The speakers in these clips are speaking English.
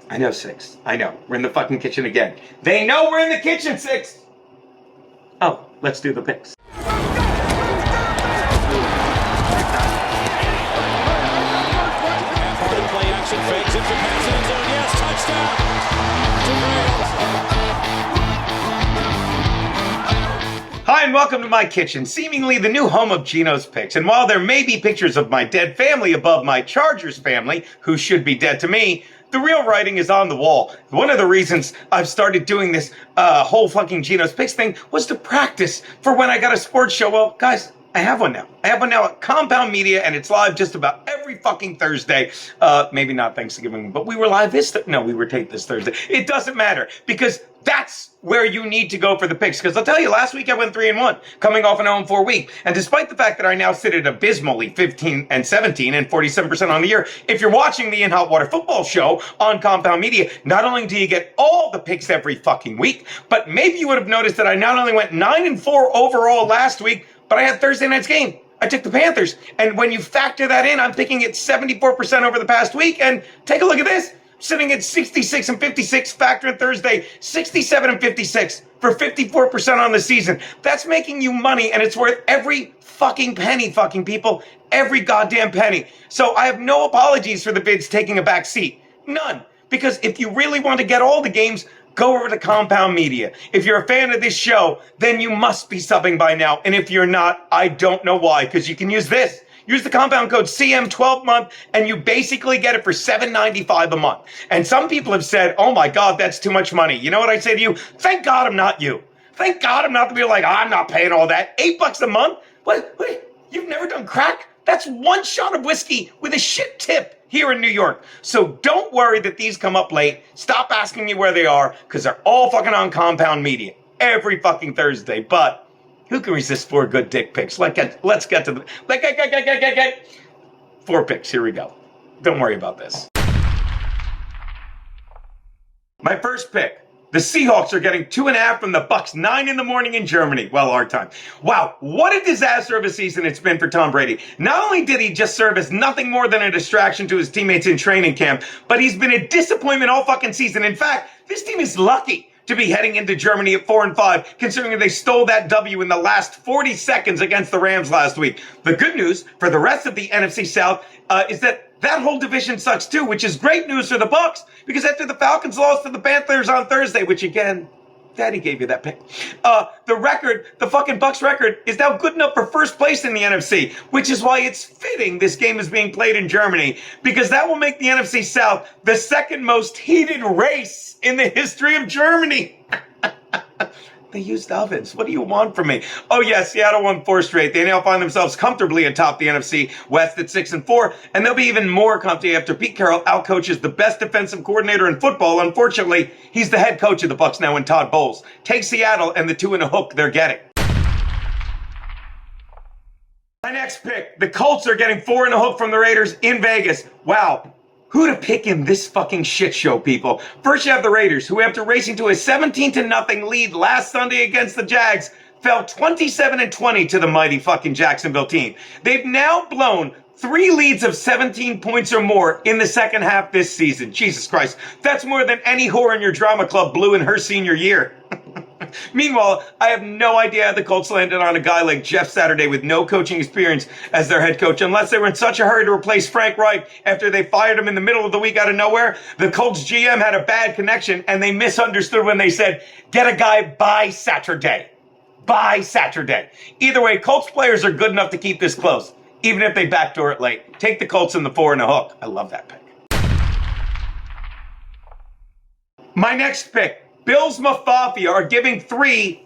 I know, Six. I know. We're in the fucking kitchen again. They know we're in the kitchen, Six! Oh, let's do the picks. Play action fakes it for passing zone. Yes, touchdown. Hi, and welcome to my kitchen, seemingly the new home of Geno's picks. And while there may be pictures of my dead family above my Chargers family, who should be dead to me, the real writing is on the wall. One of the reasons I've started doing this whole fucking Geno's picks thing was to practice for when I got a sports show. Well, guys, I have one now. I have one now at Compound Media, and it's live just about every fucking Thursday. Maybe not Thanksgiving, but we were live we were taped this Thursday. It doesn't matter, because that's where you need to go for the picks. Because I'll tell you, last week I went 3-1, coming off an 0-4 week. And despite the fact that I now sit at abysmally 15-17 and 47% on the year, if you're watching the In Hot Water Football Show on Compound Media, not only do you get all the picks every fucking week, but maybe you would have noticed that I not only went 9-4 overall last week, but I had Thursday night's game. I took the Panthers. And when you factor that in, I'm picking it 74% over the past week. And take a look at this. I'm sitting at 66-56, factor in Thursday, 67-56 for 54% on the season. That's making you money, and it's worth every fucking penny, fucking people. Every goddamn penny. So I have no apologies for the bids taking a back seat. None. Because if you really want to get all the games, go over to Compound Media. If you're a fan of this show, then you must be subbing by now. And if you're not, I don't know why, because you can use this. Use the compound code CM12month, and you basically get it for $7.95 a month. And some people have said, oh my God, that's too much money. You know what I say to you? Thank God I'm not you. Thank God I'm not the people like, I'm not paying all that. $8 a month? What? You've never done crack? That's one shot of whiskey with a shit tip here in New York. So don't worry that these come up late. Stop asking me where they are, because they're all fucking on Compound Media every fucking Thursday. But who can resist 4 good dick picks? Let's get to the 4 picks. Here we go. Don't worry about this. My first pick. The Seahawks are getting 2.5 from the Bucs, 9 in the morning in Germany. Well, our time. Wow, what a disaster of a season it's been for Tom Brady. Not only did he just serve as nothing more than a distraction to his teammates in training camp, but he's been a disappointment all fucking season. In fact, this team is lucky to be heading into Germany at 4-5, considering they stole that W in the last 40 seconds against the Rams last week. The good news for the rest of the NFC South is that whole division sucks too, which is great news for the Bucs, because after the Falcons lost to the Panthers on Thursday, which again, Daddy gave you that pick, the fucking Bucs record is now good enough for first place in the NFC, which is why it's fitting this game is being played in Germany, because that will make the NFC South the second most heated race in the history of Germany. They used ovens. What do you want from me? Oh yeah, Seattle won 4 straight. They now find themselves comfortably atop the NFC West at 6-4, and they'll be even more comfy after Pete Carroll outcoaches the best defensive coordinator in football. Unfortunately, he's the head coach of the Bucs now in Todd Bowles. Take Seattle and the 2 and a hook they're getting. My next pick, the Colts are getting 4 and a hook from the Raiders in Vegas. Wow. Who to pick in this fucking shit show, people? First you have the Raiders, who after racing to a 17-0 lead last Sunday against the Jags, fell 27-20 to the mighty fucking Jacksonville team. They've now blown 3 leads of 17 points or more in the second half this season. Jesus Christ. That's more than any whore in your drama club blew in her senior year. Meanwhile, I have no idea how the Colts landed on a guy like Jeff Saturday with no coaching experience as their head coach, unless they were in such a hurry to replace Frank Reich after they fired him in the middle of the week out of nowhere. The Colts GM had a bad connection, and they misunderstood when they said, get a guy by Saturday. By Saturday. Either way, Colts players are good enough to keep this close, even if they backdoor it late. Take the Colts in the 4 and a hook. I love that pick. My next pick. Bills Mafia are giving 3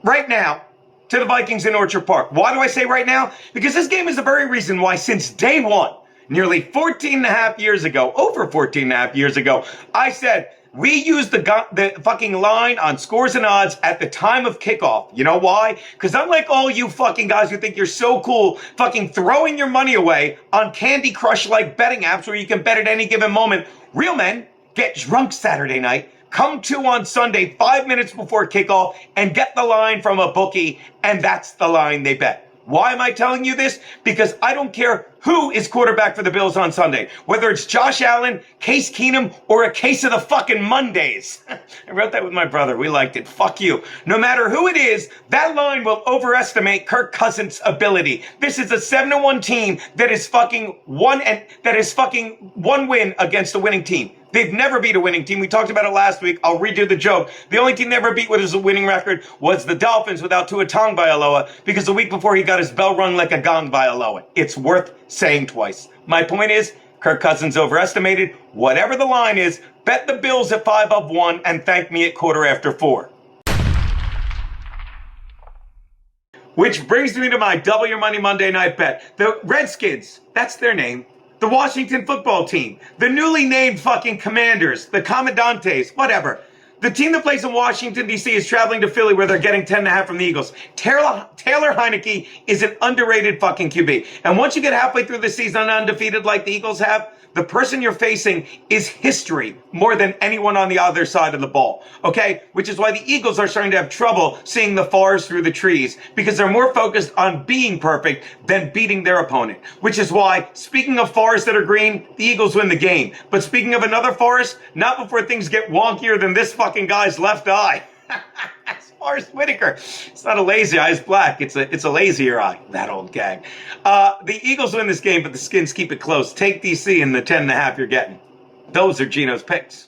right now to the Vikings in Orchard Park. Why do I say right now? Because this game is the very reason why since day one, nearly 14 and a half years ago, over 14 and a half years ago, I said, we use the fucking line on scores and odds at the time of kickoff. You know why? Because unlike all you fucking guys who think you're so cool, fucking throwing your money away on Candy Crush-like betting apps where you can bet at any given moment, real men get drunk Saturday night, come to on Sunday 5 minutes before kickoff, and get the line from a bookie, and that's the line they bet. Why am I telling you this? Because I don't care who is quarterback for the Bills on Sunday. Whether it's Josh Allen, Case Keenum, or a case of the fucking Mondays. I wrote that with my brother. We liked it. Fuck you. No matter who it is, that line will overestimate Kirk Cousins' ability. This is a 7-1 team that is fucking one win against a winning team. They've never beat a winning team. We talked about it last week. I'll redo the joke. The only team never beat with a winning record was the Dolphins without Tua Tagovailoa, because the week before he got his bell rung like a gong by Aloha. It's worth saying twice. My point is, Kirk Cousins overestimated. Whatever the line is, bet the Bills at 5-1 and thank me at 4:15. Which brings me to my Double Your Money Monday night bet. The Redskins, that's their name. The Washington football team, the newly named fucking Commanders, the Commandantes, whatever. The team that plays in Washington, D.C. is traveling to Philly where they're getting 10.5 from the Eagles. Taylor Heineke is an underrated fucking QB. And once you get halfway through the season undefeated like the Eagles have, the person you're facing is history more than anyone on the other side of the ball. Okay? Which is why the Eagles are starting to have trouble seeing the forest through the trees, because they're more focused on being perfect than beating their opponent. Which is why, speaking of forests that are green, the Eagles win the game. But speaking of another forest, not before things get wonkier than this fucking guy's left eye. Forrest Whitaker. It's not a lazy eye, it's black. It's a lazier eye. That old gag. The Eagles win this game, but the Skins keep it close. Take DC in the 10.5 you're getting. Those are Geno's picks.